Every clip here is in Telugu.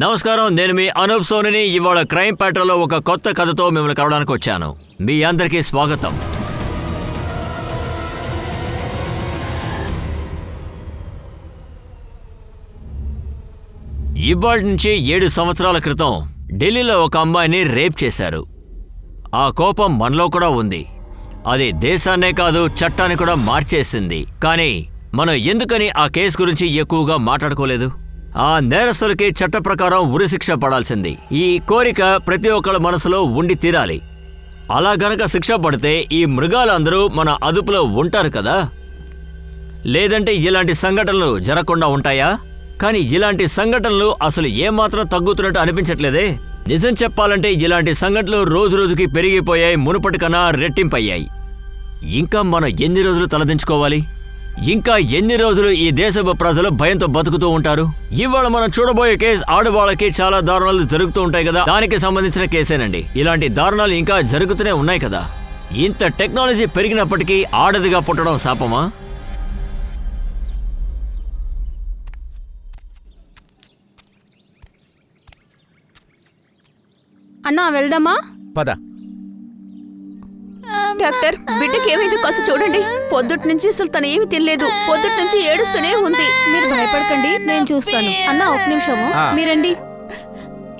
నమస్కారం, నేను మీ అనూప్ సోనిని. ఇవాళ క్రైమ్ ప్యాట్రోల్లో ఒక కొత్త కథతో మిమ్మల్ని కలవడానికి వచ్చాను. మీ అందరికీ స్వాగతం. ఇవాళ నుంచి 7 సంవత్సరాల క్రితం ఢిల్లీలో ఒక అమ్మాయిని రేప్ చేశారు. ఆ కోపం మనలో కూడా ఉంది. అది దేశాన్నే కాదు, చట్టాన్ని కూడా మార్చేసింది. కానీ మనం ఎందుకని ఆ కేసు గురించి ఎక్కువగా మాట్లాడుకోలేదు? ఆ నేరస్తులకి చట్ట ప్రకారం ఉరిశిక్ష పడాల్సింది. ఈ కోరిక ప్రతి ఒక్కళ్ళ మనసులో ఉండి తీరాలి. అలా గనక శిక్ష పడితే ఈ మృగాలందరూ మన అదుపులో ఉంటారు కదా. లేదంటే ఇలాంటి సంఘటనలు జరగకుండా ఉంటాయా? కానీ ఇలాంటి సంఘటనలు అసలు ఏమాత్రం తగ్గుతున్నట్టు అనిపించట్లేదే. నిజం చెప్పాలంటే ఇలాంటి సంఘటనలు రోజు రోజుకి పెరిగిపోయాయి, మునుపటి కన్నా రెట్టింపయ్యాయి. ఇంకా మనం ఎన్ని రోజులు తలదించుకోవాలి? ఇంకా ఎన్ని రోజులు ఈ దేశపు ప్రజలు భయంతో బతుకుతూ ఉంటారు? ఇవాళ మనం చూడబోయే కేసు ఆడవాళ్ళకి చాలా దారుణాలు జరుగుతూ ఉంటాయి కదా, దానికి సంబంధించిన కేసేనండి. ఇలాంటి దారుణాలు ఇంకా జరుగుతూనే ఉన్నాయి కదా. ఇంత టెక్నాలజీ పెరిగినప్పటికీ ఆడదిగా పుట్టడం శాపమా? అన్నా వెళ్దామా? పద. డాక్టర్, బిడ్డకి ఏమైంది కాస్త చూడండి. పొద్దుటి నుంచి అసలు తను ఏమి తినలేదు. పొద్దుటి నుంచి ఏడుస్తూనే ఉంది. మీరు భయపడకండి, నేను చూస్తాను. అన్నా ఒక నిమిషము, మీరండి.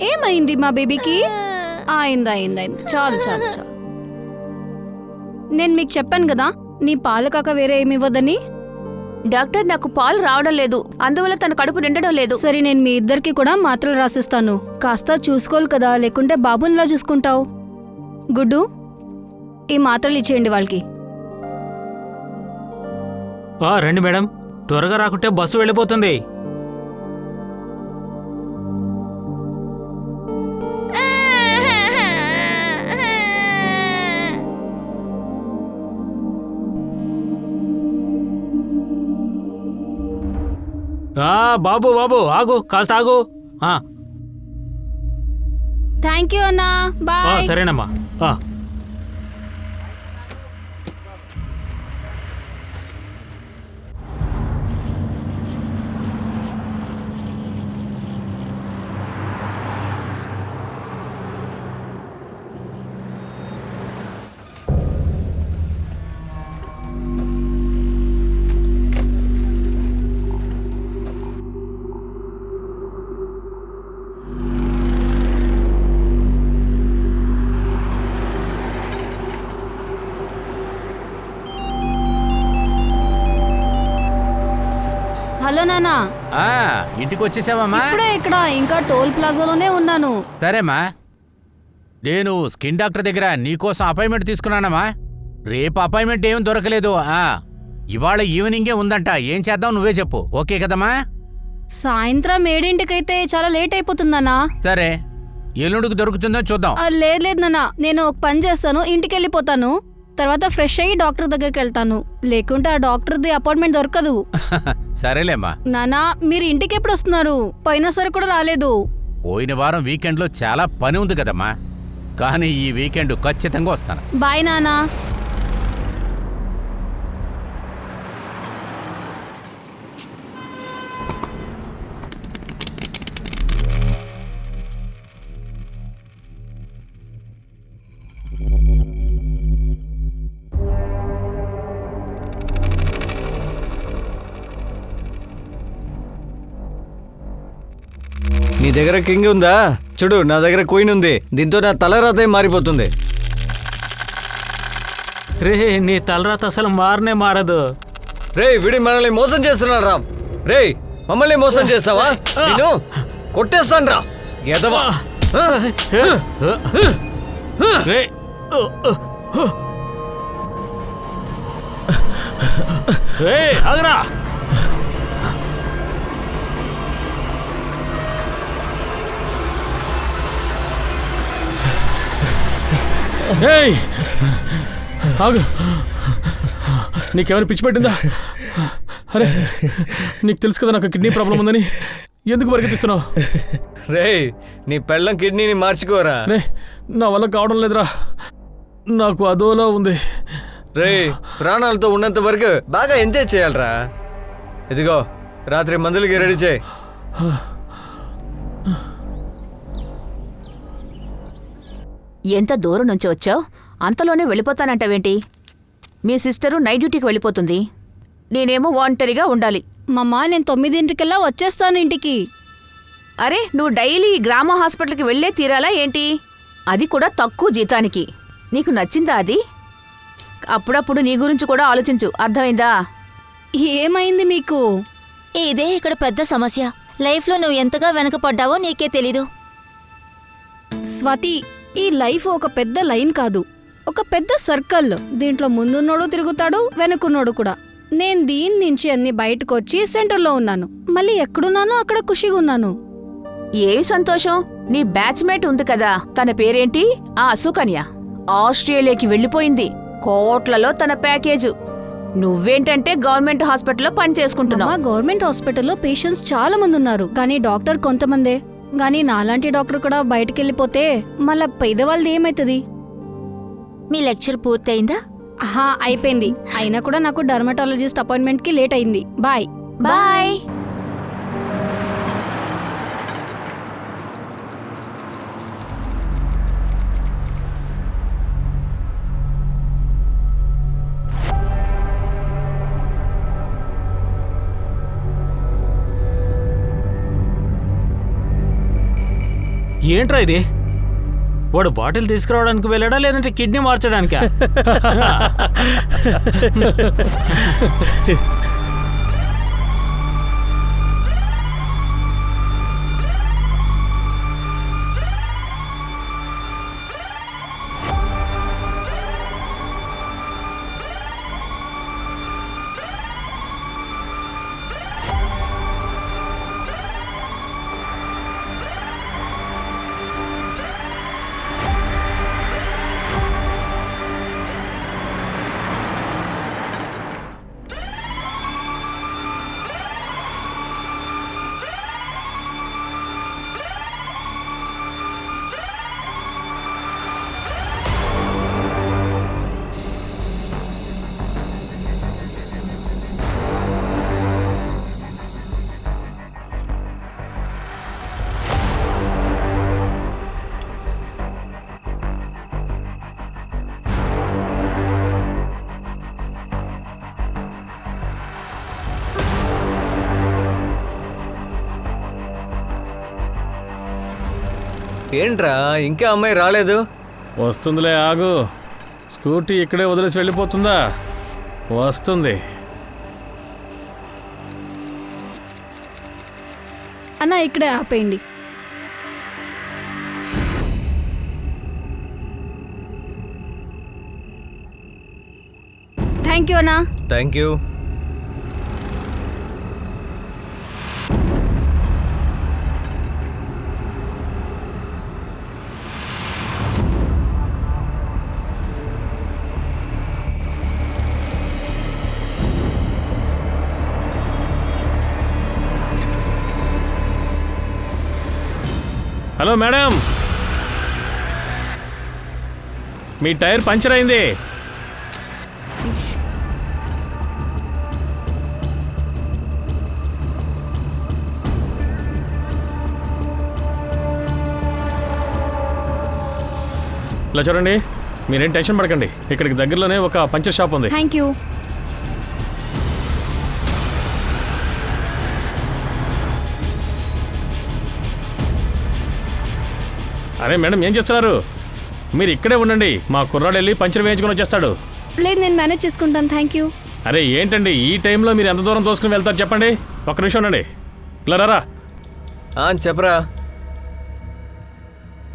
ఏమైంది మా బేబీకి? అయింది. చాలు. నేను మీకు చెప్పాను కదా, నీ పాలు కాక వేరే ఏమి ఇవ్వదని. డాక్టర్, నాకు పాలు రావడం లేదు, అందువల్ల తన కడుపు నిండడం లేదు. సరే, నేను మీ ఇద్దరికి కూడా మాత్రలు రాసిస్తాను. కాస్త చూసుకోవాలి కదా, లేకుంటే బాబునిలా చూసుకుంటావు. గుడ్డు, ఈ మాత్రలు ఇచ్చేయండి వాళ్ళకి. రండి మేడం, త్వరగా రాకుంటే బస్సు వెళ్ళిపోతుంది. బాబు ఆగు, కాస్త ఆగు. థ్యాంక్ యూ అన్నా, బాయ్. సరేనమ్మా. హలో నానా. ఇంటికి వచ్చేసావమ్మా? ఇప్పుడే ఇక్కడ, ఇంకా టోల్ ప్లాజాలోనే ఉన్నాను. సరేమ్మా, నేను స్కిన్ డాక్టర్ దగ్గర నీకోసం అపాయింట్మెంట్ తీసుకున్నానమ్మా. రేపు అపాయింట్మెంట్ ఏం దొరకలేదు. ఇవాళ ఈవినింగే ఉందంట. ఏం చేద్దాం నువ్వే చెప్పు. ఓకే కదమ్మా? సాయంత్రం 7ంటికైతే చాలా లేట్ అయిపోతుందన్నా. సరే, ఎల్లుండికి దొరుకుతుందో చూద్దాం. లేదు నాన్న, నేను ఒక పని చేస్తాను, ఇంటికి వెళ్ళిపోతాను. తర్వాత ఫ్రెష్ అయ్యి డాక్టర్ దగ్గరికి వెళ్తాను. లేకుంటే ఆ డాక్టర్ది అపాయింట్మెంట్ దొరకదు. సరేలేమ్మా. నానా, మీరు ఇంటికి ఎప్పుడు వస్తున్నారు? పోయినసారి కూడా రాలేదు. పోయిన వారం వీకెండ్లో చాలా పని ఉంది కదమ్మా, కానీ ఈ వీకెండ్ ఖచ్చితంగా వస్తాను. బాయ్ నానా. నీ దగ్గర కింగ్ ఉందా? చూడు, నా దగ్గర క్వీన్ ఉంది. దీంతో నా తలరాతే మారిపోతుంది. రే, నీ తలరాత అసలు మారనే మారదు. రే, వీడి మనల్ని మోసం చేస్తున్నాడు రా. రే, మమ్మల్ని మోసం చేస్తావా? నేను కొట్టేస్తాను రా ఎదవా. ఆగరా. ఆగు, నీకేమైనా పిచ్చి పట్టిందా? అరే, నీకు తెలుసు కదా నాకు కిడ్నీ ప్రాబ్లం ఉందని. ఎందుకు పరిగెత్తిస్తున్నావు? రే, నీ పెళ్ళం కిడ్నీని మార్చుకోరా. రే, నా వల్ల కావడం లేదురా, నాకు అదోలా ఉంది. రే, ప్రాణాలతో ఉన్నంత వరకు బాగా ఎంజాయ్ చేయాలరా. ఇదిగో, రాత్రి మందులకి రెడీ చేయి. ఎంత దూరం నుంచి వచ్చావు? అంతలోనే వెళ్ళిపోతానంటావేంటి? మీ సిస్టరు నైట్ డ్యూటీకి వెళ్ళిపోతుంది, నేనేమో ఒంటరిగా ఉండాలి. మమ్మా నేను 9 వచ్చేస్తాను ఇంటికి. అరే, నువ్వు డైలీ గ్రామ హాస్పిటల్కి వెళ్ళే తీరాలా ఏంటి? అది కూడా తక్కువ జీతానికి. నీకు నచ్చిందా అది? అప్పుడప్పుడు నీ గురించి కూడా ఆలోచించు, అర్థమైందా? ఏమైంది మీకు? ఇదే ఇక్కడ పెద్ద సమస్య. లైఫ్లో నువ్వు ఎంతగా వెనకపడ్డావో నీకే తెలీదు. స్వాతి, ఈ లైఫ్ ఒక పెద్ద లైన్ కాదు, ఒక పెద్ద సర్కిల్. దీంట్లో ముందున్నోడు తిరుగుతాడు, వెనుకున్నోడు కూడా. నేను దీని నుంచి అన్ని బయటకు వచ్చి సెంటర్లో ఉన్నాను. మళ్ళీ ఎక్కడున్నానో అక్కడ ఖుషిగా ఉన్నాను. ఏమి సంతోషం. నీ బ్యాచ్మేట్ ఉంది కదా, తన పేరేంటి? ఆ సుకన్య ఆస్ట్రేలియాకి వెళ్ళిపోయింది. కోట్లలో తన ప్యాకేజు. నువ్వేంటంటే గవర్నమెంట్ హాస్పిటల్లో పని చేసుకుంటున్నావు. మా గవర్నమెంట్ హాస్పిటల్లో పేషెంట్స్ చాలా మంది ఉన్నారు, కానీ డాక్టర్ కొంతమందే. కానీ నాలాంటి డాక్టర్ కూడా బయటకెళ్ళిపోతే మళ్ళా పేదవాళ్ళది ఏమైతుంది? మీ లెక్చర్ పూర్తయిందా? అయిపోయింది. అయినా కూడా నాకు డర్మటాలజిస్ట్ అపాయింట్మెంట్కి లేట్ అయింది. బాయ్. బాయ్. ఏంట్రా ఇది? వాడు బాటిల్ తీసుకురావడానికి వెళ్ళాడా లేదంటే కిడ్నీ మార్చడానికా? ఏంట్రా ఇంకా అమ్మాయి రాలేదు? వస్తుందిలే, ఆగు. స్కూటీ ఇక్కడే వదిలేసి వెళ్ళిపోతుందా? వస్తుంది. అన్న ఇక్కడే ఆపేయండి. థ్యాంక్ యూ అన్నా. Thank you. హలో మేడం, మీ టైర్ పంచర్ అయింది. ఇలా చూడండి, మీరేం టెన్షన్ పడకండి. ఇక్కడికి దగ్గరలోనే ఒక పంచర్ షాప్ ఉంది. Thank you. అరే మేడం, ఏం చేస్తున్నారు? మీరు ఇక్కడే ఉండండి, మా కుర్రాడు వెళ్ళి పంచర్ వేయించుకొని వచ్చేస్తాడు. లేదు, నేను మేనేజ్ చేసుకుంటాను. Thank you. అరే ఏంటండి ఈ టైంలో మీరు ఎంత దూరం తోసుకుని వెళ్తారు చెప్పండి? ఒక్క నిమిషం ఉండండి. ఇలా రారా. చెప్పరా.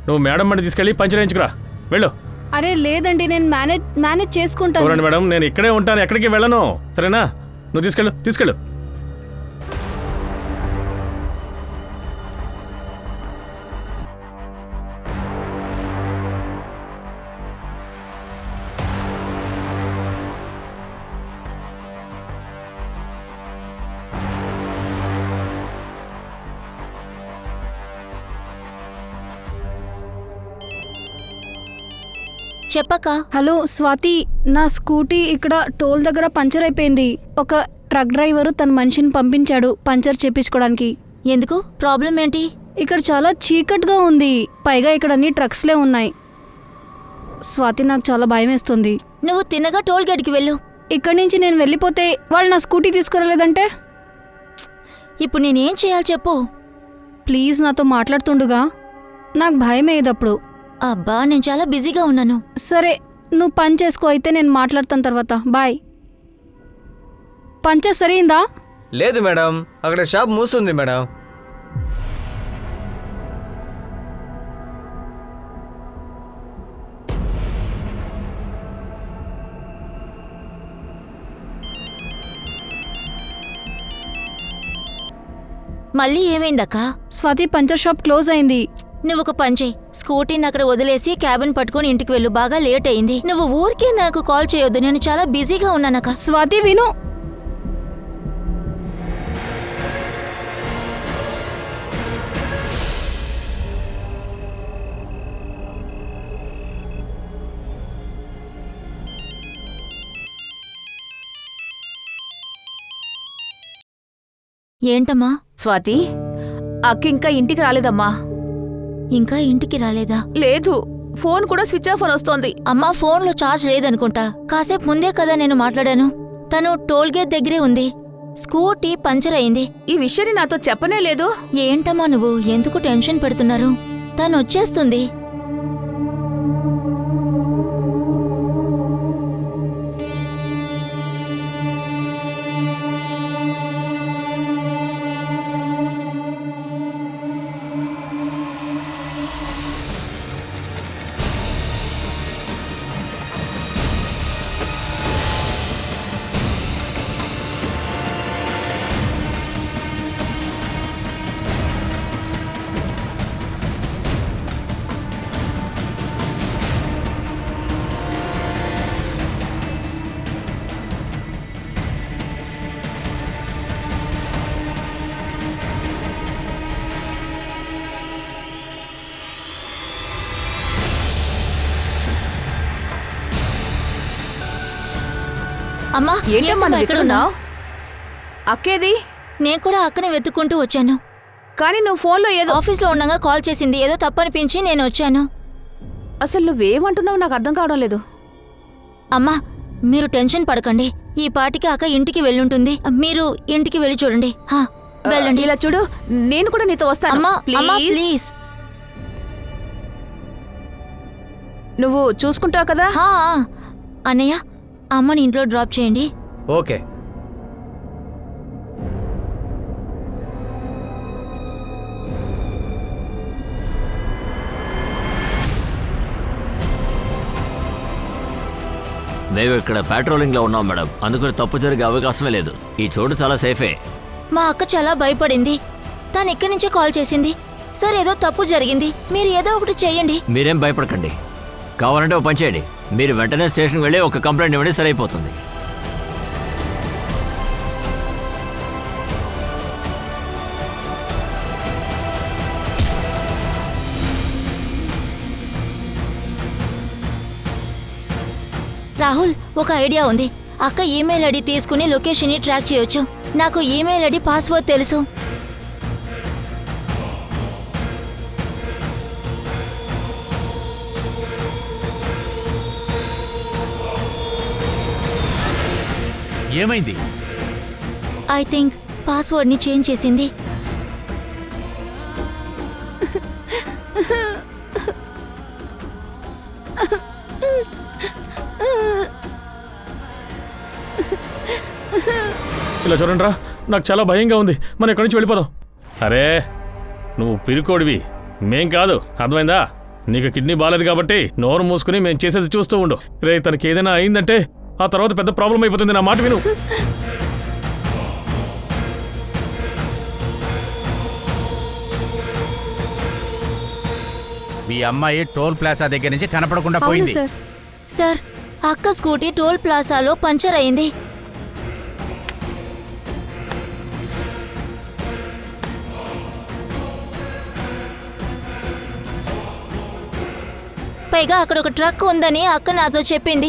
నువ్వు మేడం బండి తీసుకెళ్ళి పంచర్ వేయించుకురా, వెళ్ళు. అరే లేదండి, నేను మేనేజ్ చేసుకుంటాను. చూడండి మేడం, నేను ఇక్కడే ఉంటాను, ఎక్కడికి వెళ్ళను, సరేనా? నువ్వు తీసుకెళ్ళు. చెప్పక్క. హలో స్వాతి, నా స్కూటీ ఇక్కడ టోల్ దగ్గర పంచర్ అయిపోయింది. ఒక ట్రక్ డ్రైవరు తన మనిషిని పంపించాడు పంచర్ చేపించుకోవడానికి. ఎందుకు? ప్రాబ్లం ఏంటి? ఇక్కడ చాలా చీకట్గా ఉంది, పైగా ఇక్కడ అన్ని ట్రక్స్లే ఉన్నాయి. స్వాతి నాకు చాలా భయం వేస్తుంది. నువ్వు తిన్నగా టోల్ గేట్కి వెళ్ళు. ఇక్కడి నుంచి నేను వెళ్ళిపోతే వాళ్ళు నా స్కూటీ తీసుకురాలేదంటే? ఇప్పుడు నేనేం చేయాలి చెప్పు. ప్లీజ్ నాతో మాట్లాడుతుండుగా, నాకు భయం అయ్యేదప్పుడు. అబ్బా నేను చాలా బిజీగా ఉన్నాను. సరే నువ్వు పని చేసుకో, అయితే నేను మాట్లాడతాను తర్వాత. బాయ్. పంచర్ సరైందా? లేదు మేడం, అక్కడ షాప్ మూసుంది మేడం. మళ్ళీ ఏమైందక్కా? స్వాతి, పంచర్ షాప్ క్లోజ్ అయింది. నువ్వు ఒక పని చేయి, స్కూటీని అక్కడ వదిలేసి క్యాబిన్ పట్టుకొని ఇంటికి వెళ్ళు. బాగా లేట్ అయింది. నువ్వు ఊరికే నాకు కాల్ చేయొద్దు, నేను చాలా బిజీగా ఉన్నానక్క. స్వాతి విను. ఏంటమ్మా? స్వాతి, అక్క ఇంకా ఇంటికి రాలేదమ్మా. ఇంకా ఇంటికి రాలేదా? లేదు, ఫోన్ కూడా స్విచ్ ఆఫ్ అని వస్తోంది. అమ్మా ఫోన్లో ఛార్జ్ లేదనుకుంటా. కాసేపు ముందే కదా నేను మాట్లాడాను. తను టోల్ గేట్ దగ్గరే ఉంది. స్కూటీ పంచర్ అయింది. ఈ విషయాన్ని నాతో చెప్పనే లేదు. ఏంటమ్మా నువ్వు ఎందుకు టెన్షన్ పెడుతున్నారు? తను వచ్చేస్తుంది. అమ్మా ఏంటమ్మా నువ్వు ఎక్కడున్నావు? అక్కేది? నేను కూడా అక్కనే వెతుక్కుంటూ వచ్చాను. కానీ నువ్వు ఫోన్లో ఏదో ఆఫీస్లో ఉండగా కాల్ చేసింది. ఏదో తప్పనిపించి నేను వచ్చాను. అసలు నువ్వేమంటున్నావు నాకు అర్థం కావడం లేదు. అమ్మా మీరు టెన్షన్ పడకండి. ఈ పాటికి అక్క ఇంటికి వెళ్ళుంటుంది. మీరు ఇంటికి వెళ్ళి చూడండి. వెళ్ళండి. ఇలా చూడు, నేను కూడా నీతో వస్తాను. అమ్మా అమ్మా ప్లీజ్. ప్లీజ్. నువ్వు చూసుకుంటావు కదా? అన్నయ్య అమ్మని ఇంట్లో డ్రాప్ చేయండి. ఓకే. మేము ఇక్కడ పెట్రోలింగ్లో ఉన్నాం మేడం, అందుకని తప్పు జరిగే అవకాశమే లేదు. ఈ చోటు చాలా సేఫే. మా అక్క చాలా భయపడింది. తను ఇక్కడి నుంచే కాల్ చేసింది. సరే ఏదో తప్పు జరిగింది, మీరు ఏదో ఒకటి చెయ్యండి. మీరేం భయపడకండి. కావాలంటే ఒక పని చేయండి, మీరు వెంటనే స్టేషన్కి వెళ్ళి ఒక కంప్లైంట్ ఇవ్వండి, సరైపోతుంది. రాహుల్ ఒక ఐడియా ఉంది. అక్క ఈమెయిల్ ఐడి తీసుకుని లొకేషన్ని ట్రాక్ చేయొచ్చు. నాకు ఈమెయిల్ ఐడి పాస్వర్డ్ తెలుసు. ఏమైంది? ఐ థింక్ పాస్వర్డ్ని చేంజ్ చేసింది. ఇలా చూడండి రా, నాకు చాలా భయంగా ఉంది. మనం ఇక్కడి నుంచి వెళ్ళిపోదాం. అరే నువ్వు పిరికోడివి, మేం కాదు, అర్థమైందా? నీకు కిడ్నీ బాలేదు కాబట్టి నోరు మూసుకుని మేము చేసేది చూస్తూ ఉండు. రే తనకి ఏదైనా అయిందంటే ఆ తర్వాత పెద్ద ప్రాబ్లం అయిపోతుంది. నా మాట విను. మీ అమ్మాయి టోల్ ప్లాజా దగ్గర నుంచి కనపడకుండా అవును పోయింది. సార్. సార్ అక్క స్కూటీ టోల్ ప్లాజాలో పంచర్ అయింది. పైగా అక్కడ ఒక ట్రక్ ఉందని అక్క నాతో చెప్పింది.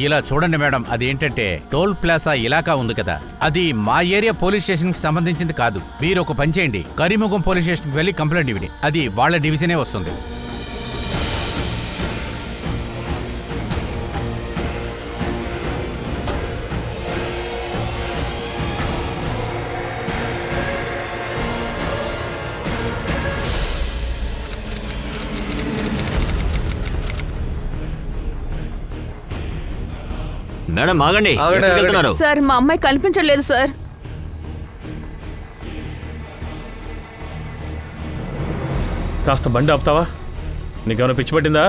ఇలా చూడండి మేడం, అదేంటంటే టోల్ ప్లాజా ఇలాకా ఉంది కదా, అది మా ఏరియా పోలీస్ స్టేషన్ కి సంబంధించింది కాదు. మీరు ఒక పని చేయండి, కరీముఖం పోలీస్ స్టేషన్ కి వెళ్ళి కంప్లైంట్ ఇవ్వండి. అది వాళ్ళ డివిజనే వస్తుంది. మేడం ఆగండి, ఆగండి, ఎక్కడికి వెళ్తున్నారు? సార్ మా అమ్మాయి కనిపించట్లేదు సార్. కాస్త బండి ఆపుతావా? నీకేమైనా పిచ్చి పట్టిందా?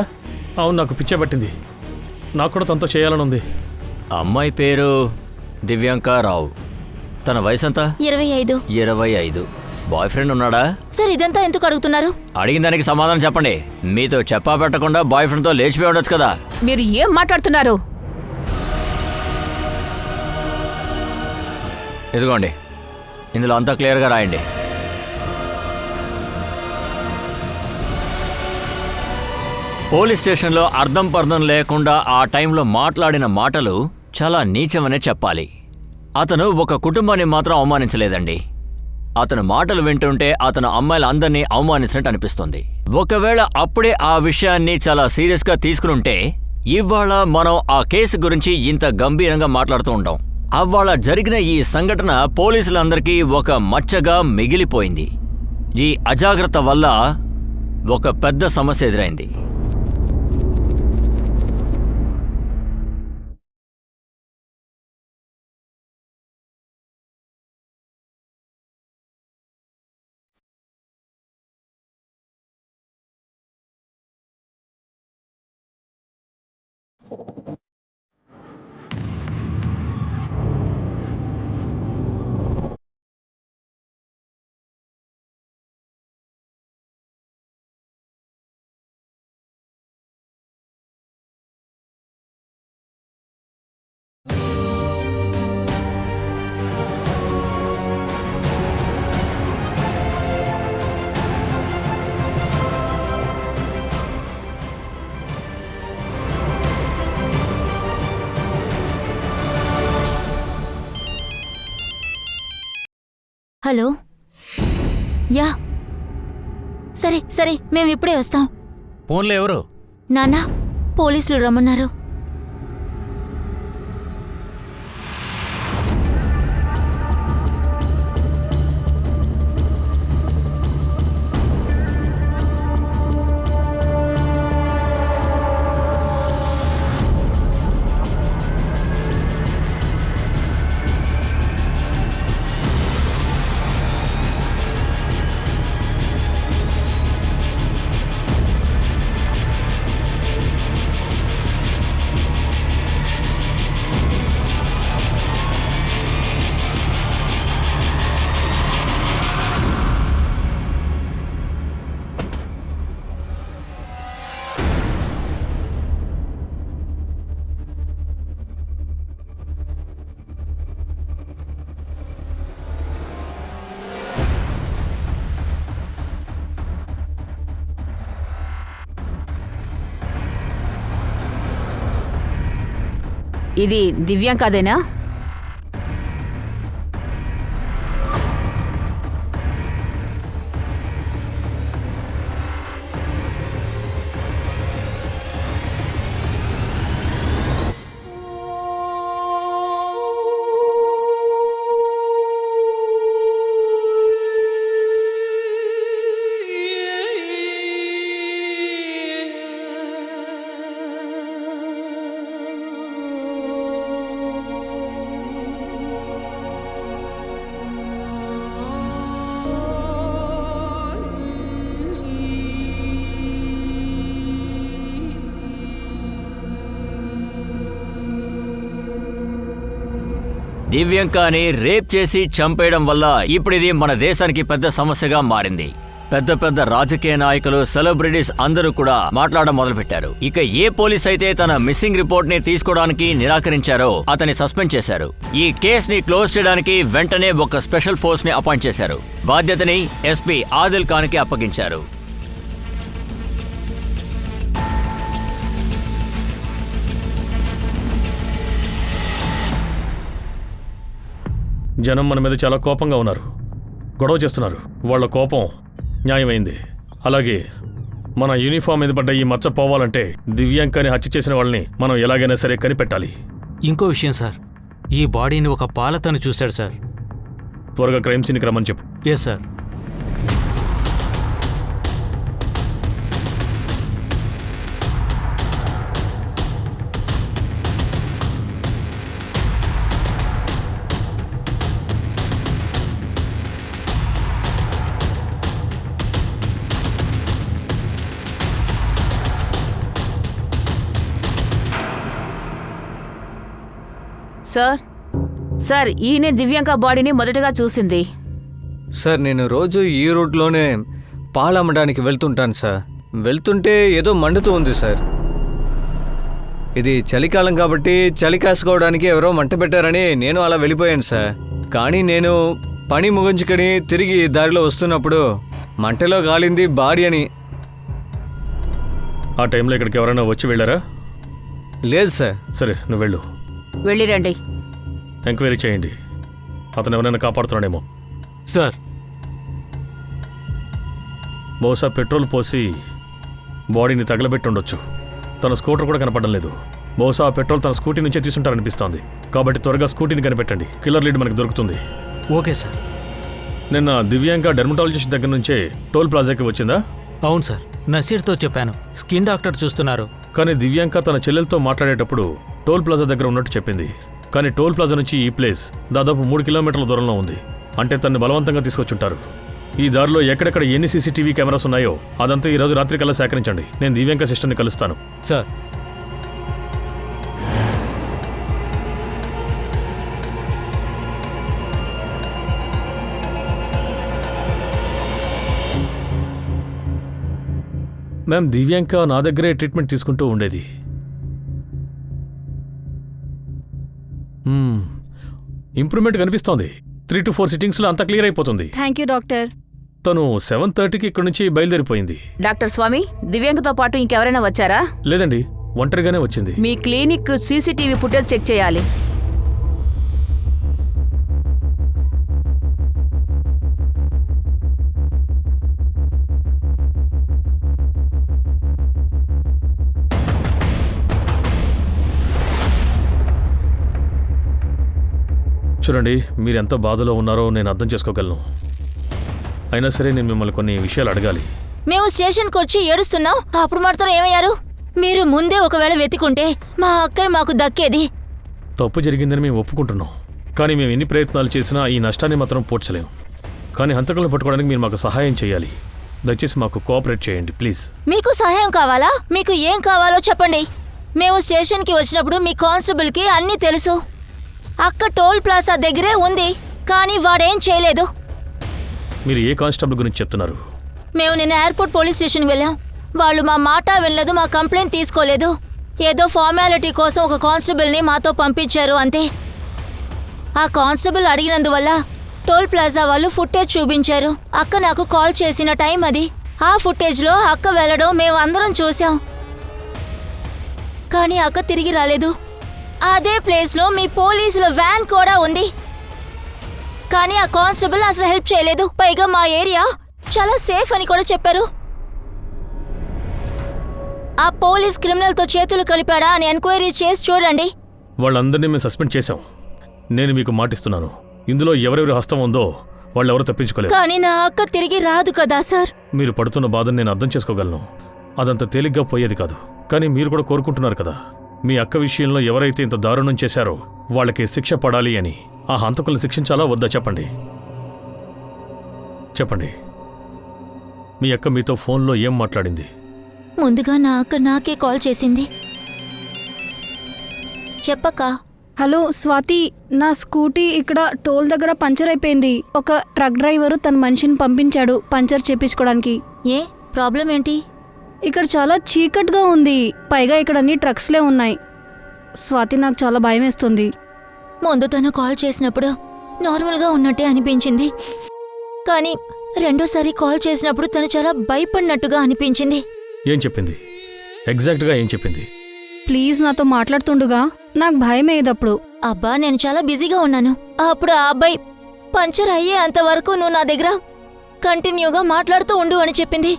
అవును, నాకు పిచ్చే పట్టింది. నాకు కూడా తనతో చేయాలని ఉంది. అమ్మాయి పేరు దివ్యాంక రావు. తన వయసు ఎంత? 25. 25. బాయ్ ఫ్రెండ్ ఉన్నాడా? సార్ ఇదంతా ఎందుకు అడుగుతున్నారు? అడిగిన దానికి సమాధానం చెప్పండి. మీతో చెప్పా పెట్టకుండా బాయ్ ఫ్రెండ్తో లేచిపోయి ఉండొచ్చు కదా. మీరు ఏం మాట్లాడుతున్నారు? ఇదిగోండి, ఇందులో అంతా క్లియర్గా రాయండి. పోలీస్ స్టేషన్లో అర్థం పర్థం లేకుండా ఆ టైంలో మాట్లాడిన మాటలు చాలా నీచమనే చెప్పాలి. అతను ఒక కుటుంబాన్ని మాత్రం అవమానించలేదండి. అతను మాటలు వింటుంటే అతను అమ్మాయిలందరినీ అవమానించినట్టు అనిపిస్తుంది. ఒకవేళ అప్పుడే ఆ విషయాన్ని చాలా సీరియస్గా తీసుకునుంటే ఇవాళ మనం ఆ కేసు గురించి ఇంత గంభీరంగా మాట్లాడుతూ ఉంటాం. అవాళ జరిగిన ఈ సంఘటన పోలీసులందరికీ ఒక మచ్చగా మిగిలిపోయింది. ఈ అజాగ్రత్త వల్ల ఒక పెద్ద సమస్య ఎదురైంది. హలో. యా, సరే సరే, మేము ఇప్పుడే వస్తాం. ఫోన్లో ఎవరు? నాన్న, పోలీసులు రమ్మన్నారు. ఇది దివ్యాంకదేనా? దివ్యాంకని రేప్ చేసి చంపేయడం వల్ల ఇప్పుడిది మన దేశానికి పెద్ద సమస్యగా మారింది. పెద్ద పెద్ద రాజకీయ నాయకులు, సెలబ్రిటీస్ అందరూ కూడా మాట్లాడడం మొదలుపెట్టారు. ఇక ఏ పోలీస్ అయితే తన మిస్సింగ్ రిపోర్ట్ ని తీసుకోవడానికి నిరాకరించారో అతన్ని సస్పెండ్ చేశారు. ఈ కేస్ ని క్లోజ్ చేయడానికి వెంటనే ఒక స్పెషల్ ఫోర్స్ ని అపాయింట్ చేశారు. బాధ్యతని ఎస్పీ ఆదిల్ ఖాన్ కి అప్పగించారు. జనం మన మీద చాలా కోపంగా ఉన్నారు, గొడవ చేస్తున్నారు. వాళ్ళ కోపం న్యాయమైంది. అలాగే మన యూనిఫామ్ మీద పడ్డ ఈ మచ్చ పోవాలంటే దివ్యాంకని హత్య చేసిన వాళ్ళని మనం ఎలాగైనా సరే కనిపెట్టాలి. ఇంకో విషయం సార్, ఈ బాడీని ఒక పాలతను చూశాడు సార్. త్వరగా క్రైమ్ సీన్కి రమ్మని చెప్పు. Yes sir. సార్ ఈయనే దివ్యాంక బాడీని మొదటగా చూసింది. సార్ నేను రోజు ఈ రూట్లోనే పాలు అమ్మడానికి వెళ్తుంటాను సార్. వెళ్తుంటే ఏదో మండుతూ ఉంది సార్. ఇది చలికాలం కాబట్టి చలి కాసుకోవడానికి ఎవరో మంట పెట్టారని నేను అలా వెళ్ళిపోయాను సార్. కానీ నేను పని ముగించుకొని తిరిగి దారిలో వస్తున్నప్పుడు మంటలో కాలింది బాడీ అని. ఆ టైంలో ఇక్కడికి ఎవరైనా వచ్చి వెళ్ళారా? లేదు సార్. సరే, నువ్వు వెళ్ళు, వెళ్ళిరండి. ఎంక్వైరీ చేయండి. అతను ఎవరైనా కాపాడుతున్నాడేమో. సార్. బహుశా పెట్రోల్ పోసి బాడీని తగలబెట్టి ఉండొచ్చు. తన స్కూటర్ కూడా కనపడడం లేదు. బహుశా ఆ పెట్రోల్ తన స్కూటీ నుంచే తీసుంటారనిపిస్తోంది. కాబట్టి త్వరగా స్కూటీని కనిపెట్టండి. కిల్లర్ లీడ్ మనకు దొరుకుతుంది. Okay sir. నిన్న దివ్యాంక డెర్మటాలజిస్ట్ దగ్గర నుంచే టోల్ ప్లాజాకి వచ్చిందా? అవును సార్, నసీర్తో చెప్పాను. స్కిన్ డాక్టర్ చూస్తున్నారు. కానీ దివ్యాంక తన చెల్లెలతో మాట్లాడేటప్పుడు టోల్ ప్లాజా దగ్గర ఉన్నట్టు చెప్పింది. కానీ టోల్ ప్లాజా నుంచి ఈ ప్లేస్ దాదాపు 3 కిలోమీటర్ల దూరంలో ఉంది. అంటే తనని బలవంతంగా తీసుకొచ్చుంటారు. ఈ దారిలో ఎక్కడెక్కడ ఎన్ని సీసీటీవీ కెమెరాస్ ఉన్నాయో అదంతా ఈరోజు రాత్రి కల్లా సేకరించండి. నేను దివ్యాంక సిస్టర్ని కలుస్తాను. సార్. మ్యామ్, దివ్యాంక నా దగ్గరే ట్రీట్మెంట్ తీసుకుంటూ ఉండేది. ఇంప్రూవ్మెంట్ కనిపిస్తోంది. 3 to 4 సిట్టింగ్స్లో అంతా క్లియర్ అయిపోతుంది. Thank you doctor. తను 7:30కి ఇక్కడి నుంచి బయలుదేరిపోయింది. డాక్టర్ స్వామి, దివ్యాంకతో పాటు ఇంకెవరైనా వచ్చారా? లేదండి, ఒంటరిగానే వచ్చింది. మీ క్లినిక్ సీసీటీవీ ఫుటేజ్ చెక్ చేయాలి. చూడండి, మీరెంత బాధలో ఉన్నారో నేను అర్థం చేసుకోగలను. అయినా సరే నేను మిమ్మల్ని కొన్ని విషయాలు అడగాలి. మేము స్టేషన్కి వచ్చి ఏడుస్తున్నాం, అప్పుడు మాత్రం ఏమయ్యారు? మీరు ముందే ఒకవేళ వెతుకుంటే మా అక్కయ్య మాకు దక్కేది. తప్పు జరిగిందని మేము ఒప్పుకుంటున్నాం. కానీ మేము ఎన్ని ప్రయత్నాలు చేసినా ఈ నష్టాన్ని మాత్రం పోడ్చలేం. కానీ హంతకులను పట్టుకోవడానికి మీరు మాకు సహాయం చేయాలి. దయచేసి మాకు కోఆపరేట్ చేయండి ప్లీజ్. మీకు సహాయం కావాలా? మీకు ఏం కావాలో చెప్పండి. మేము స్టేషన్కి వచ్చినప్పుడు మీ కానిస్టేబుల్కి అన్నీ తెలుసు. అక్క టోల్ ప్లాజా దగ్గరే ఉంది, కానీ వాడేం చేయలేదు. మీరు ఏ కానిస్టేబుల్ గురించి చెప్తున్నారు? మేము నిన్న ఎయిర్పోర్ట్ పోలీస్ స్టేషన్కి వెళ్ళాం. వాళ్ళు మా మాట వినలేదు, మా కంప్లైంట్ తీసుకోలేదు. ఏదో ఫార్మాలిటీ కోసం ఒక కానిస్టేబుల్ని మాతో పంపించారు అంతే. ఆ కానిస్టేబుల్ అడిగినందువల్ల టోల్ ప్లాజా వాళ్ళు ఫుటేజ్ చూపించారు. అక్క నాకు కాల్ చేసిన టైం అది. ఆ ఫుటేజ్లో అక్క వెళ్ళడం మేము అందరం చూసాం. కానీ అక్క తిరిగి రాలేదు. అదే ప్లేస్లో మీ పోలీసుల వ్యాన్ కూడా ఉంది. కానీ ఆ కానిస్టేబుల్ అసలు హెల్ప్ చేయలేదు. పైగా మా ఏరియా చాలా సేఫ్ అని కూడా చెప్పారు. ఆ పోలీస్ క్రిమినల్తో చేతులు కలిపాడా అని ఎంక్వైరీ చేసి చూడండి. వాళ్ళందరినీ మేము సస్పెండ్ చేశాం. నేను మీకు మాటిస్తున్నాను, ఇందులో ఎవరెవరి హస్తం ఉందో వాళ్ళెవరూ తప్పించుకోలేరు. కానీ నా అక్క తిరిగి రాదు కదా సార్. మీరు పడుతున్న బాధను నేను అర్థం చేసుకోగలను. అదంత తేలిగ్గా పోయేది కాదు. కానీ మీరు కూడా కోరుకుంటున్నారు కదా, మీ అక్క విషయంలో ఎవరైతే ఇంత దారుణం చేశారో వాళ్ళకి శిక్ష పడాలి అని. ఆ హంతకులను శిక్షించాలా వద్దా చెప్పండి. చెప్పండి, మీ అక్క మీతో ఫోన్లో ఏం మాట్లాడింది? ముందుగా నా అక్క నాకే కాల్ చేసింది. చెప్పక్క. హలో స్వాతి, నా స్కూటీ ఇక్కడ టోల్ దగ్గర పంచర్ అయిపోయింది. ఒక ట్రక్ డ్రైవరు తన మనిషిని పంపించాడు పంచర్ చేపించుకోవడానికి. ఏ ప్రాబ్లం ఏంటి? ఇక్కడ చాలా చీకట్గా ఉంది. పైగా ఇక్కడ అన్ని ట్రక్స్లే ఉన్నాయి. స్వాతి, నాకు చాలా భయం వేస్తుంది. ముందు తను కాల్ చేసినప్పుడు నార్మల్గా ఉన్నట్టే అనిపించింది. కానీ రెండోసారి కాల్ చేసినప్పుడు తను చాలా భయపడినట్టుగా అనిపించింది. ఏం చెప్పింది? ఎగ్జాక్ట్గా ఏం చెప్పింది? ప్లీజ్ నాతో మాట్లాడుతుండగా నాకు భయం అయ్యేదప్పుడు. అబ్బా నేను చాలా బిజీగా ఉన్నాను. అప్పుడు ఆ అబ్బాయి పంచర్ అయ్యే అంతవరకు నువ్వు నా దగ్గర కంటిన్యూగా మాట్లాడుతూ ఉండు అని చెప్పింది.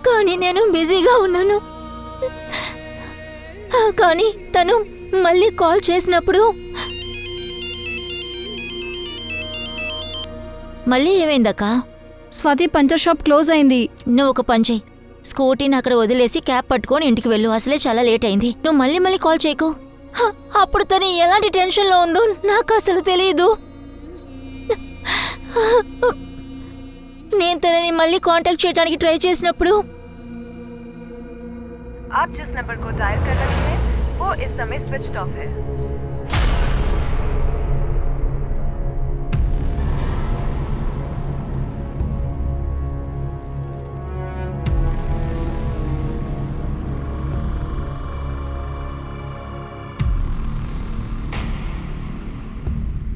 కానీ నేను బిజీగా ఉన్నాను. కానీ తను మళ్ళీ కాల్ చేసినప్పుడు మళ్ళీ ఏమైందక్కా? స్వాతి పంచర్ షాప్ క్లోజ్ అయింది. నువ్వు ఒక పని చెయ్యి, స్కూటీని అక్కడ వదిలేసి క్యాబ్ పట్టుకొని ఇంటికి వెళ్ళు. అసలే చాలా లేట్ అయింది. నువ్వు మళ్ళీ మళ్ళీ కాల్ చేయకు. అప్పుడు తను ఎలాంటి టెన్షన్లో ఉందో నాకు అసలు తెలియదు. నేను తనని మళ్ళీ కాంటాక్ట్ చేయడానికి ట్రై చేసినప్పుడు आप जिस नंबर को डायल कर रहे हैं वो इस समय स्विच्ड ऑफ है।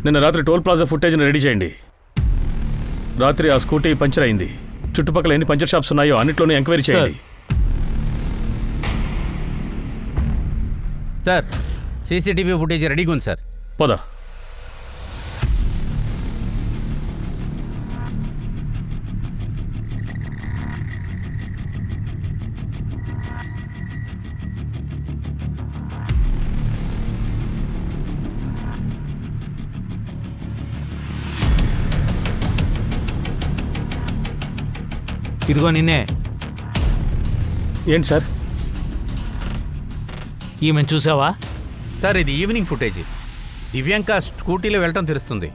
నిన్న రాత్రి టోల్ ప్లాజా ఫుటేజ్ని రెడీ చేయండి. రాత్రి ఆ స్కూటీ పంచర్ అయింది. చుట్టుపక్కల ఎన్ని పంచర్ షాప్స్ ఉన్నాయో అన్నిట్లోనూ ఎంక్వైరీ చేయండి. సార్ సీసీటీవీ ఫుటేజ్ రెడీగా ఉంది సార్. పద. ఇదిగో నిన్నే. ఏంటి సార్? ఈమెను చూసావా? సార్ ఇది ఈవినింగ్ ఫుటేజ్. దివ్యాంక స్కూటీలో వెళ్ళటం తెలుస్తుంది.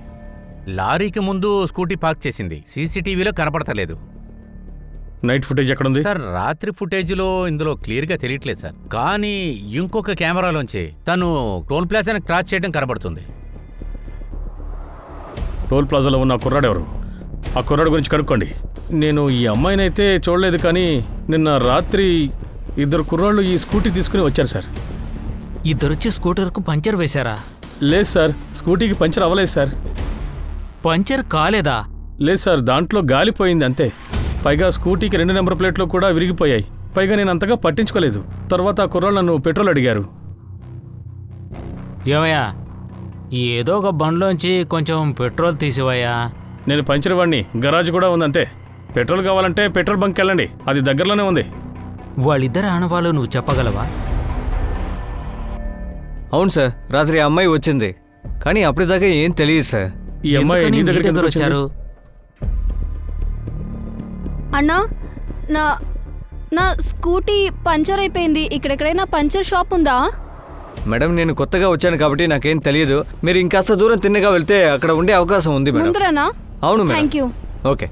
లారీకి ముందు స్కూటీ పార్క్ చేసింది. సీసీటీవీలో కనపడతలేదు. నైట్ ఫుటేజ్ ఎక్కడుంది? సార్ రాత్రి ఫుటేజ్లో ఇందులో క్లియర్గా తెలియట్లేదు సార్. కానీ ఇంకొక కెమెరాలోంచి తను టోల్ ప్లాజాని క్రాస్ చేయడం కనబడుతుంది. టోల్ ప్లాజాలో ఉన్న కుర్రాడు ఎవరు? ఆ కుర్రాడు గురించి కనుక్కోండి. నేను ఈ అమ్మాయినైతే చూడలేదు, కానీ నిన్న రాత్రి ఇద్దరు కుర్రాళ్ళు ఈ స్కూటీ తీసుకుని వచ్చారు సార్. ఇద్దరొచ్చి స్కూటర్కు పంచర్ వేశారా? లేదు సార్, స్కూటీకి పంచర్ అవ్వలేదు సార్. పంచర్ కాలేదా? లేదు సార్, దాంట్లో గాలిపోయింది అంతే. పైగా స్కూటీకి 2 నెంబర్ ప్లేట్లు కూడా విరిగిపోయాయి. పైగా నేను అంతగా పట్టించుకోలేదు. తర్వాత ఆ కుర్రాళ్ళు నన్ను పెట్రోల్ అడిగారు. ఏమయ్యా, ఏదో ఒక బండ్లోంచి కొంచెం పెట్రోల్ తీసివయ్యా. నేను పంచర్ వాడిని, గరాజ్ కూడా ఉందంతే. పెట్రోల్ కావాలంటే పెట్రోల్ బంక్కి వెళ్ళండి, అది దగ్గరలోనే ఉంది. వాళ్ళిద్దరు ఆనవాళ్ళు నువ్వు చెప్పగలవా? అవును సార్, రాత్రి ఆ అమ్మాయి వచ్చింది, కానీ అప్పటిదాకా ఏం తెలియదు సార్. ఈ అమ్మాయి ఎందుకని నీ నీ దగ్గరికి దగ్గర ఎందుకు వచ్చింది? వచ్చారు? అన్నా, నా నా స్కూటీ పంచర్ అయిపోయింది. ఇక్కడెక్కడైనా పంచర్ షాప్ ఉందా? మేడం, నేను కొత్తగా వచ్చాను కాబట్టి నాకేం తెలియదు. మీరు ఇంకాస్త దూరం తిన్నగా వెళ్తే అక్కడ ఉండే అవకాశం ఉంది మేడం. ముందరనా? అవును madam. Thank you. Okay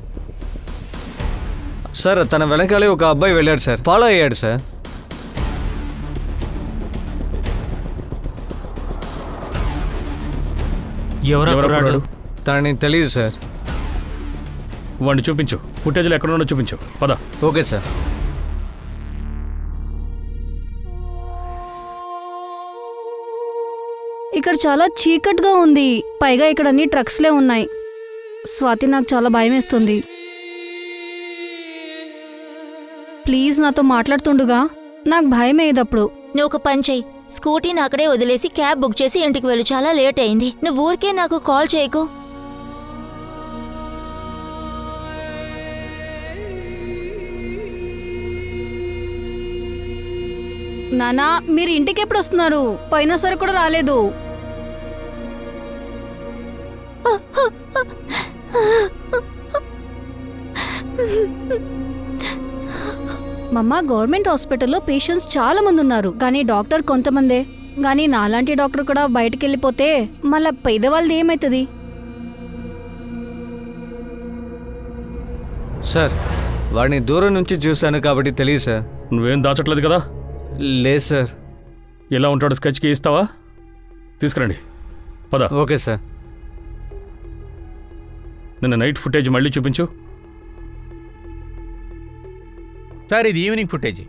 sir, తన వెనకాలే ఒక అబ్బాయి వెళ్ళాడు సార్. ఫాలో అయ్యాడు సార్. ఎవరా ఎవరా కుర్రాడు? కుర్రాడు? తనని తెలియదు సార్. వాడిని చూపించు, ఫుటేజ్లో ఎక్కడ ఉన్నాడో చూపించు. పద. Okay sir. ఇక్కడ చాలా చీకట్గా ఉంది. పైగా ఇక్కడ అన్ని ట్రక్స్లే ఉన్నాయి. స్వాతి, నాకు చాలా భయం వేస్తుంది. ప్లీజ్ నాతో మాట్లాడుతుండుగా. నాకు భయం అయ్యేదప్పుడు. నువ్వు ఒక పని చెయ్యి, స్కూటీని అక్కడే వదిలేసి క్యాబ్ బుక్ చేసి ఇంటికి వెళ్ళు. చాలా లేట్ అయింది. నువ్వు ఊరికే నాకు కాల్ చేయకు. నానా, మీరు ఇంటికి ఎప్పుడు వస్తున్నారు? పోయినసారి కూడా రాలేదు. మమ్మ, గవర్నమెంట్ హాస్పిటల్లో పేషెంట్స్ చాలా మంది ఉన్నారు, కానీ డాక్టర్ కొంతమందే. కానీ నాలాంటి డాక్టర్ కూడా బయటికి వెళ్ళిపోతే మళ్ళా పేదవాళ్ళది ఏమవుతుంది? సార్, వాడిని దూరం నుంచి చూశాను కాబట్టి తెలియదు సార్. నువ్వేం దాచట్లేదు కదా? లేదు సార్. ఎలా ఉంటాడు స్కెచ్కి ఇస్తావా? తీసుకురండి, పద. Okay sir. నిన్న నైట్ ఫుటేజ్ మళ్ళీ చూపించు. సార్ ఇది evening footage.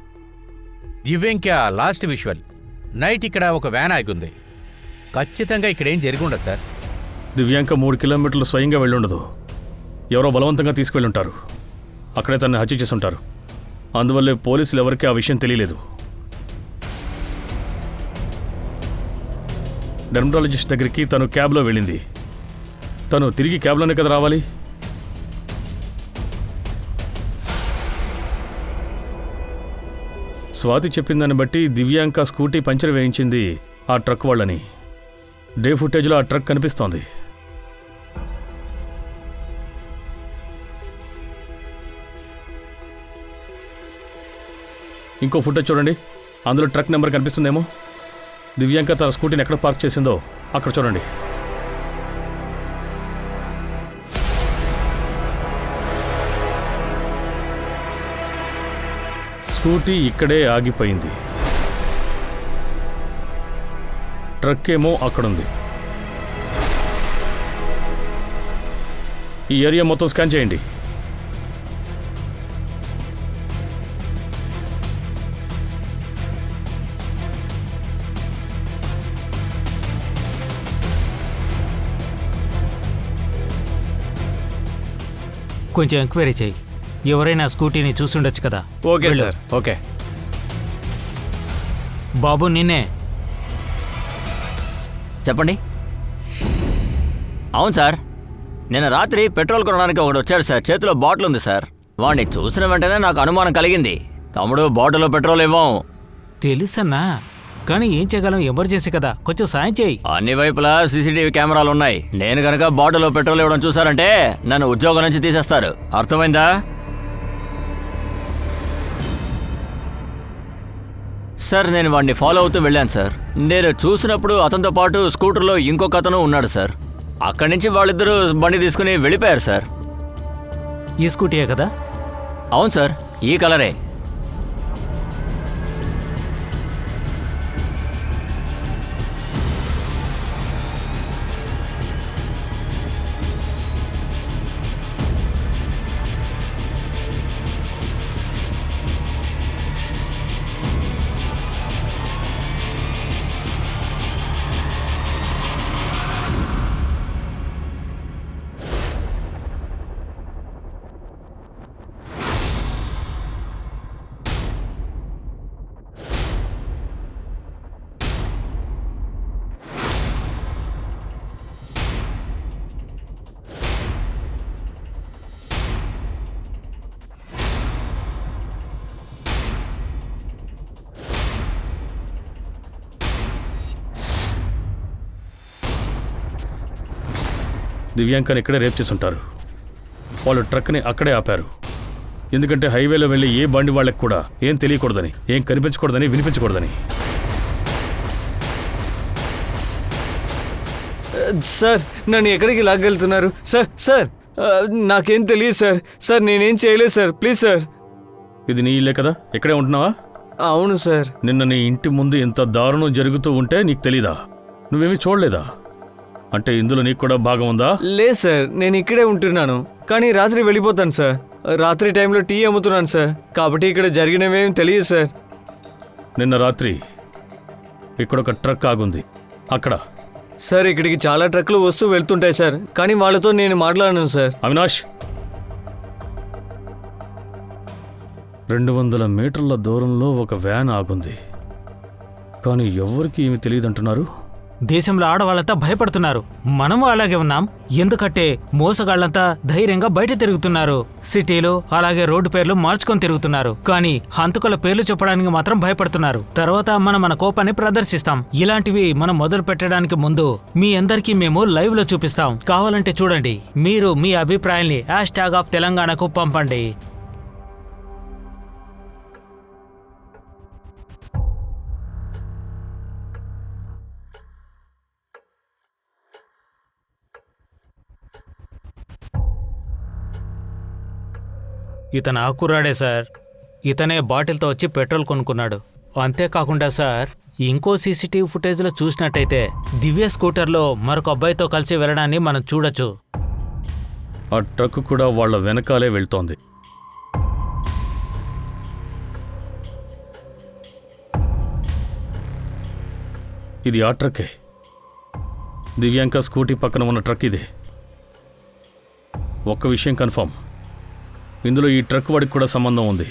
Divyanka last visual. Night ఇక్కడ ఒక వ్యాన్ ఆగుంది. ఖచ్చితంగా ఇక్కడ ఏం జరిగి ఉండదు సార్. దివ్యాంక 3 కిలోమీటర్లు స్వయంగా వెళ్ళుండదు. ఎవరో బలవంతంగా తీసుకువెళ్ళుంటారు. అక్కడే తనని హత్య చేసి ఉంటారు. అందువల్లే పోలీసులు ఎవరికీ ఆ విషయం తెలియలేదు. డెర్మటాలజిస్ట్ దగ్గరికి తను క్యాబ్లో వెళ్ళింది. తను తిరిగి క్యాబ్లోనే కదా రావాలి. స్వాతి చెప్పిందని బట్టి దివ్యాంక స్కూటీ పంచర్ వేయించింది ఆ ట్రక్ వాళ్ళని. డే ఫుటేజ్లో ఆ ట్రక్ కనిపిస్తోంది. ఇంకో ఫుటేజ్ చూడండి, అందులో ట్రక్ నెంబర్ కనిపిస్తుందేమో. దివ్యాంక తన స్కూటీని ఎక్కడ పార్క్ చేసిందో అక్కడ చూడండి. స్కూటీ ఇక్కడే ఆగిపోయింది. ట్రక్ ఏమో అక్కడుంది. ఈ ఏరియా మొత్తం స్కాన్ చేయండి. కొంచెం ఎంక్వైరీ చేయి. ఎవరైనా స్కూటీని చూసుండొచ్చు కదా. Okay sir. ఓకే బాబు, నిన్నే. చెప్పండి. అవును సార్, నిన్న రాత్రి పెట్రోల్ కొనడానికి ఒకడు వచ్చాడు సార్. చేతిలో బాటిల్ ఉంది సార్. వాడిని చూసిన వెంటనే నాకు అనుమానం కలిగింది. తమ్ముడు, బాటిల్లో పెట్రోల్ ఇవ్వం. తెలుసన్నా, కానీ ఏం చేయగలం? ఎమర్జెన్సీ కదా, కొంచెం సాయం చేయి. అన్ని వైపులా సీసీటీవీ కెమెరాలు ఉన్నాయి. నేను కనుక బాటిల్లో పెట్రోల్ ఇవ్వడం చూసారంటే నన్ను ఉద్యోగం నుంచి తీసేస్తారు. అర్థమైందా? సార్, నేను వాడిని ఫాలో అవుతూ వెళ్ళాను సార్. నేను చూసినప్పుడు అతనితో పాటు స్కూటర్లో ఇంకొక అతను ఉన్నాడు సార్. అక్కడి నుంచి వాళ్ళిద్దరూ బండి తీసుకుని వెళ్ళిపోయారు సార్. ఈ స్కూటీయే కదా? అవును సార్, ఈ కలరే. దివ్యాంకని ఇక్కడే రేప్ చేసి ఉంటారు. వాళ్ళు ట్రక్ని అక్కడే ఆపారు. ఎందుకంటే హైవేలో వెళ్ళి ఏ బండి వాళ్ళకి కూడా ఏం తెలియకూడదని, ఏం కనిపించకూడదని, వినిపించకూడదని. సార్, నన్ను ఎక్కడికి లాగెళ్తున్నారు? సార్ సార్ నాకేం తెలియదు సార్. సార్, నేనేం చేయలేదు సార్. Please sir. ఇది నీ ఇల్లే కదా? ఇక్కడే ఉంటున్నావా? అవును సార్. నిన్న నీ ఇంటి ముందు ఇంత దారుణం జరుగుతూ ఉంటే నీకు తెలీదా? నువ్వేమీ చూడలేదా? అంటే ఇందులో నీకు కూడా భాగం ఉందా? లేదు సార్, నేను ఇక్కడే ఉంటున్నాను. కానీ రాత్రి వెళ్ళిపోతాను సార్. రాత్రి టైంలో టీ అమ్ముతున్నాను సార్. కాబట్టి ఇక్కడ జరిగినవేం తెలియదు సార్. నిన్న రాత్రి ఇక్కడ ఒక ట్రక్ ఆగుంది అక్కడ. సార్, ఇక్కడికి చాలా ట్రక్లు వస్తూ వెళ్తుంటాయి సార్. కానీ వాళ్ళతో నేను మాట్లాడను సార్. అవినాష్, 200 మీటర్ల దూరంలో ఒక వ్యాన్ ఆగుంది. కానీ ఎవరికి ఏమి తెలియదంటున్నారు. దేశంలో ఆడవాళ్ళంతా భయపడుతున్నారు. మనము అలాగే ఉన్నాం. ఎందుకంటే మోసగాళ్లంతా ధైర్యంగా బయట తిరుగుతున్నారు. సిటీలో అలాగే రోడ్డు పేర్లు మార్చుకొని తిరుగుతున్నారు. కానీ హంతకుల పేర్లు చెప్పడానికి మాత్రం భయపడుతున్నారు. తర్వాత మనం మన కోపాన్ని ప్రదర్శిస్తాం. ఇలాంటివి మనం మొదలు పెట్టడానికి ముందు మీ అందరికీ మేము లైవ్ లో చూపిస్తాం. కావాలంటే చూడండి. మీరు మీ అభిప్రాయాల్ని #తెలంగాణకు పంపండి. ఇతను ఆకురాడే సార్. ఇతనే బాటిల్తో వచ్చి పెట్రోల్ కొనుక్కున్నాడు. అంతేకాకుండా సార్, ఇంకో సీసీటీవీ ఫుటేజ్లో చూసినట్టయితే దివ్య స్కూటర్లో మరొక అబ్బాయితో కలిసి వెళ్ళడాన్ని మనం చూడొచ్చు. ఆ ట్రక్ కూడా వాళ్ళ వెనకాలే వెళ్తోంది. ఇది ఆ ట్రక్కే. దివ్యాంక స్కూటీ పక్కన ఉన్న ట్రక్ ఇదే. ఒక్క విషయం కన్ఫర్మ్, ఇందులో ఈ ట్రక్ వాడికి కూడా సంబంధం ఉంది.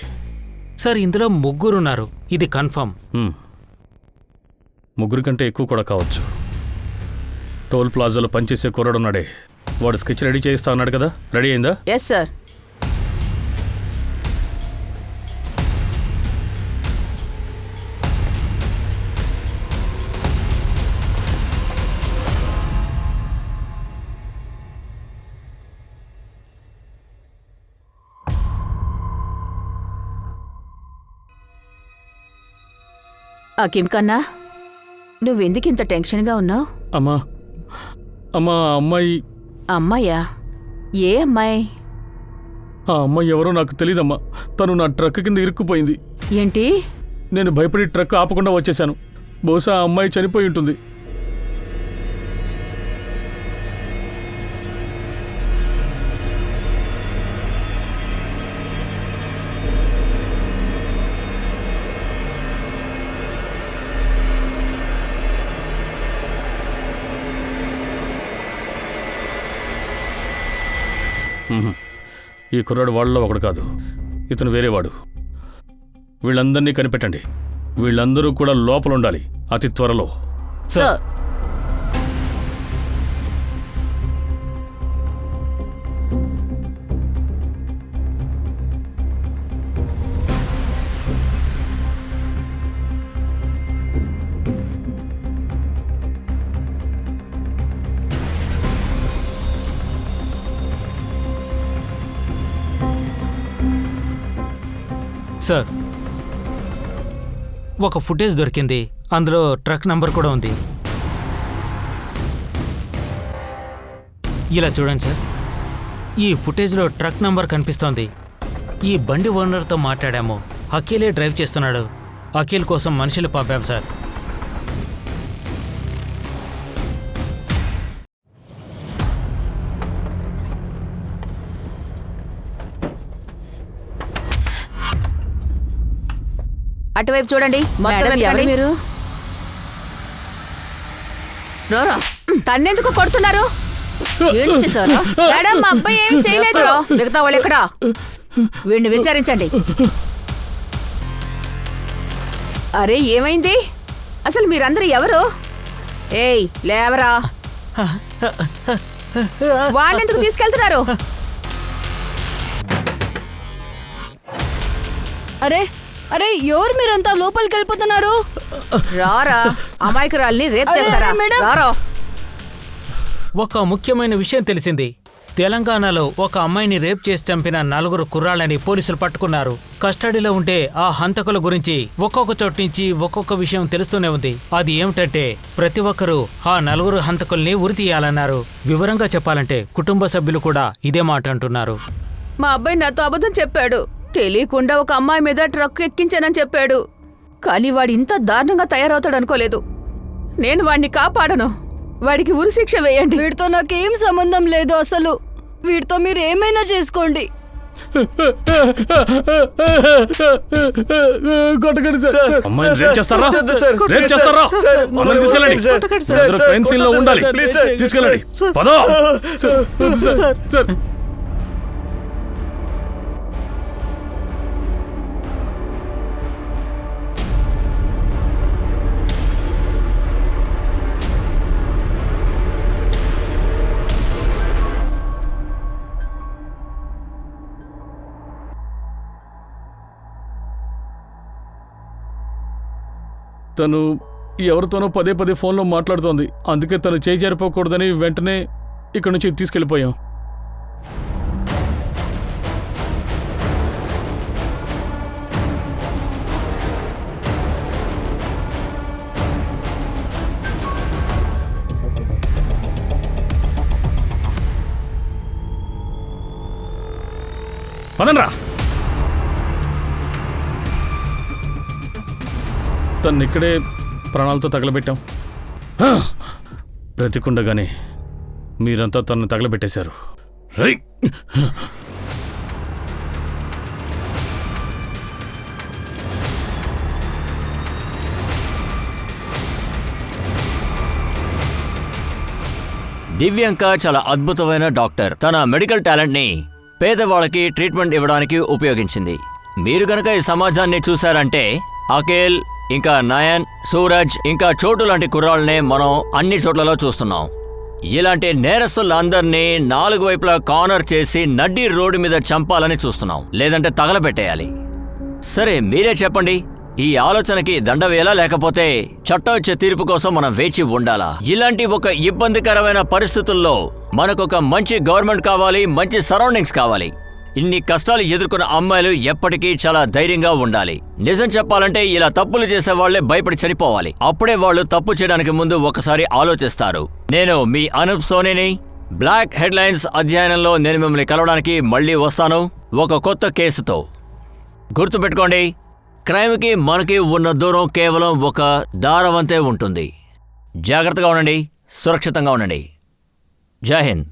సార్, ఇందులో ముగ్గురున్నారు, ఇది కన్ఫర్మ్. 3 కంటే ఎక్కువ కూడా కావచ్చు. టోల్ ప్లాజాలో పనిచేసే కుర్రాడున్నాడే, వాడు స్కెచ్ రెడీ చేయిస్తా అన్నాడు కదా, రెడీ అయిందా? Yes sir. అకిం కన్నా, నువ్వెందుకు ఇంత టెన్షన్గా ఉన్నావు? అమ్మా అమ్మా, అమ్మాయి. అమ్మాయా? ఏ అమ్మాయి? ఆ అమ్మాయి ఎవరో నాకు తెలీదమ్మా. తను నా ట్రక్ కింద ఇరుక్కుపోయింది. ఏంటి? నేను భయపడి ట్రక్ ఆపకుండా వచ్చేసాను. బహుశా ఆ అమ్మాయి చనిపోయి ఉంటుంది. ఈ కుర్రాడు వాళ్ళలో ఒకడు కాదు, ఇతను వేరేవాడు. వీళ్ళందరినీ కనిపెట్టండి. వీళ్ళందరూ కూడా లోపల ఉండాలి అతి త్వరలో. సార్. సార్, ఒక ఫుటేజ్ దొరికింది. అందులో ట్రక్ నంబర్ కూడా ఉంది. ఇలా చూడండి సార్, ఈ ఫుటేజ్లో ట్రక్ నంబర్ కనిపిస్తోంది. ఈ బండి ఓనర్తో మాట్లాడాము. అఖిలే డ్రైవ్ చేస్తున్నాడు. అఖిల్ కోసం మనుషులు పంపాం సార్. అటువైపు చూడండి. మేడం, ఎవరు మీరు? రోరా, తన్నెందుకు కొడుతున్నారు? ఏంటి చేశారు? మేడం, మా అబ్బాయి ఏం చేయలేదు. మిగతా వాళ్ళు ఎక్కడా? వీడిని విచారించండి. అరే, ఏమైంది? అసలు మీరందరూ ఎవరు? ఏయ్, లేవరా. వాళ్ళెందుకు తీసుకెళ్తున్నారు? అరే అరే, ఎవరు మీరంతా లోపలికి వెళ్ళిపోతున్నారు? రారా, అమాయకురాల్ని రేప్ అరే, చేస్తారా? అరే, మేడం. రారా. ఒక ముఖ్యమైన విషయం తెలిసింది. తెలంగాణలో ఒక అమ్మాయిని రేప్ చేసి చంపిన 4 కుర్రాళ్ళని పోలీసులు పట్టుకున్నారు. కస్టడీలో ఉంటే ఆ హంతకుల గురించి ఒక్కొక్క చోటు నుంచి ఒక్కొక్క విషయం తెలుస్తూనే ఉంది. అది ఏమిటంటే, ప్రతి ఒక్కరూ ఆ 4 హంతకుల్ని ఉరితీయాలన్నారు. వివరంగా చెప్పాలంటే కుటుంబ సభ్యులు కూడా ఇదే మాట అంటున్నారు. మా అబ్బాయి నాతో అబద్ధం చెప్పాడు. తెలియకుండా ఒక అమ్మాయి మీద ట్రక్ ఎక్కించానని చెప్పాడు. కానీ వాడు ఇంత దారుణంగా తయారవుతాడు అనుకోలేదు. నేను వాడిని కాపాడను. వాడికి ఉరిశిక్ష వేయండి. వీడితో నాకేం సంబంధం లేదు అసలు. వీడితో మీరు ఏమైనా చేసుకోండి. కొట్టకండి సార్. అమ్మాయిని రేప్ చేస్తారా? రేప్ చేస్తారా? అమ్మాయిని తీసుకెళ్ళండి. అందరూ క్రైమ్ సీన్ లో ఉండాలి. తీసుకెళ్ళండి. పదో. సార్, తను ఎవరితోనో పదే పదే ఫోన్లో మాట్లాడుతోంది. అందుకే తను చేయి జారిపోకూడదని వెంటనే ఇక్కడి నుంచి తీసుకెళ్ళిపోయాం. పదండ్రా. తను ఇక్కడే ప్రాణాలతో తగలబెట్టాం. బ్రతికుండగానే మీరంతా తనని తగలబెట్టేశారు. దివ్యాంక చాలా అద్భుతమైన డాక్టర్. తన మెడికల్ టాలెంట్ని పేదవాళ్ళకి ట్రీట్మెంట్ ఇవ్వడానికి ఉపయోగించింది. మీరు గనక ఈ సమాజాన్ని చూశారంటే అఖిల్, ఇంకా నయన్, సూరజ్, ఇంకా చోటు లాంటి కుర్రాళ్ళనే మనం అన్ని చోట్లలో చూస్తున్నాం. ఇలాంటి నేరస్తులందరినీ 4 వైపులా కార్నర్ చేసి నడ్డి రోడ్డు మీద చంపాలని చూస్తున్నాం, లేదంటే తగలబెట్టేయాలి. సరే మీరే చెప్పండి, ఈ ఆలోచనకి దండ వేయాలా లేకపోతే చట్టం ఇచ్చే తీర్పు కోసం మనం వేచి ఉండాలా? ఇలాంటి ఒక ఇబ్బందికరమైన పరిస్థితుల్లో మనకొక మంచి గవర్నమెంట్ కావాలి, మంచి సరౌండింగ్స్ కావాలి. ఇన్ని కష్టాలు ఎదుర్కొన్న అమ్మాయిలు ఎప్పటికీ చాలా ధైర్యంగా ఉండాలి. నిజం చెప్పాలంటే ఇలా తప్పులు చేసే వాళ్లే భయపడి చనిపోవాలి. అప్పుడే వాళ్ళు తప్పు చేయడానికి ముందు ఒకసారి ఆలోచిస్తారు. నేను మీ అనూప్ సోనీని. బ్లాక్ హెడ్లైన్స్ అధ్యయనంలో నేను మిమ్మల్ని కలవడానికి మళ్ళీ వస్తాను ఒక కొత్త కేసుతో. గుర్తుపెట్టుకోండి, క్రైమ్కి మనకి ఉన్న దూరం కేవలం ఒక దారవంతే ఉంటుంది. జాగ్రత్తగా ఉండండి, సురక్షితంగా ఉండండి. జై హింద్.